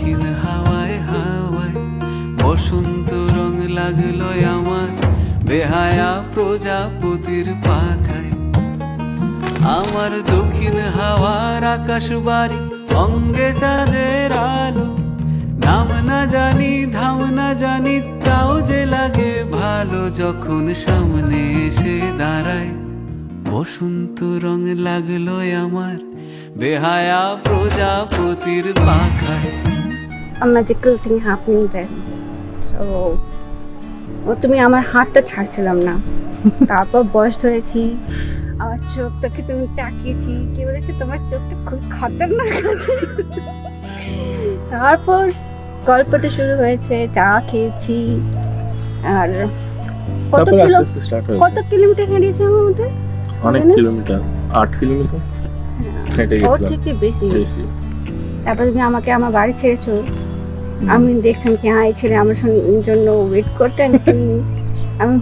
দক্ষিণ হাওয়ায় হাওয়ায় বসন্ত রং লাগলো আমার বেহায়া প্রজাপতির পাখায়। আমার দক্ষিণ হাওয়ার আকাশ বাড়ি অঙ্গে চাঁদের আলো, নাম না জানি ধাম না জানি তাও যে লাগে ভালো যখন সামনে এসে দাঁড়ায়। বসন্ত রং লাগলো আমার বেহায়া প্রজাপতির পাখায়। A magical thing happening there. So, তুমি আমার হাতটা ছাড়ছিলাম না। তারপর বয়স ধরেছি, আমার চোখটাকে তুমি তাকিয়েছি, কি বলেছি তোমার চোখটা খুব খতরনাক আছে। তারপর গল্পটা শুরু হয়েছে, চা খেয়েছি। আর কত কিলোমিটার হারিয়েছে আমার মধ্যে? অনেক কিলোমিটার, 8 কিলোমিটার হেঁটে ওর গেছিলাম। থেকে বেশি। তারপর তুমি আমাকে আমার বাড়ি ছেড়েছো। আমি দেখছিলাম কি হ্যাঁ এই ছেলে আমার জন্য ওয়েট করতে, আমি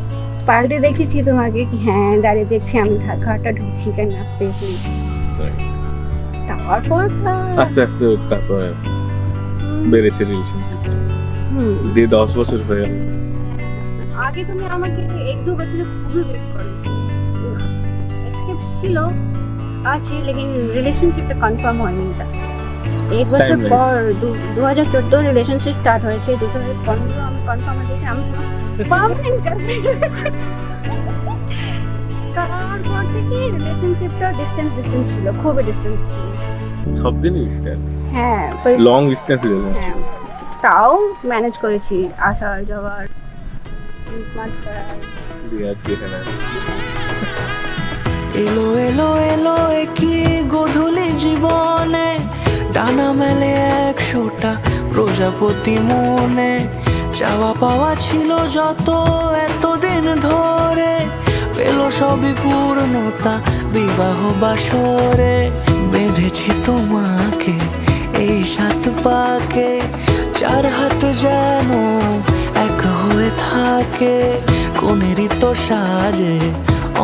পাল্টে দেখেছি তোমাকে কি হ্যাঁ দাঁড়িয়ে দেখছি আমি ঘরটা ঢুকছি কেন পেয়েছি। তারপর আস্তে আস্তে তারপরে বেড়েছে রিলেশনশিপ। দিয়ে 10 বছর হয়ে গেল। আগে তুমি আমাকে 1-2 বছর খুবই ওয়েট করেছো, एक्सेप्ट ছিল আছে लेकिन রিলেশনশিপটা কনফার্ম হয়নি। एक বছর পর 2014 রিলেশনশিপ স্টার্ট হয়েছে, 2015 আমি কনফার্ম হয়েছে আমি পার্মানেন্ট গার্লফ্রেন্ড হয়েছে। তারপর থেকে রিলেশনশিপটা ডিসটেন্স ছিল, খুবই ডিসটেন্স ছিল। সব দিনই ডিসটেন্স, হ্যাঁ লং ডিসটেন্স রিলেশনশিপ। তাও ম্যানেজ করেছি, আসার যাওয়ার মাঝ করার। দিয়ে আজকে এখানে এলো এলো এলো কি গধূলি জীবনে, ডানা মেলে 100টা প্রজাপতি মনে। চাওয়া পাওয়া ছিল যত এতদিন ধরে, পেল সবই পূর্ণতা বিবাহ বাসরে। বেঁধেছি তোমাকে এই 7 পাকে, 4 হাত যেন এক হয়ে থাকে। কোনেরই তো সাজে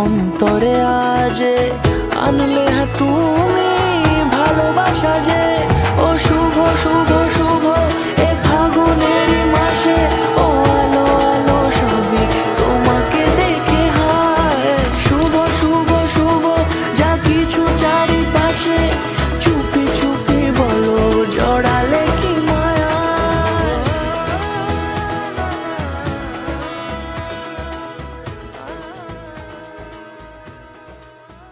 অন্তরে আজে, আনলে হ্যাঁ তুমি ভালোবাসা যে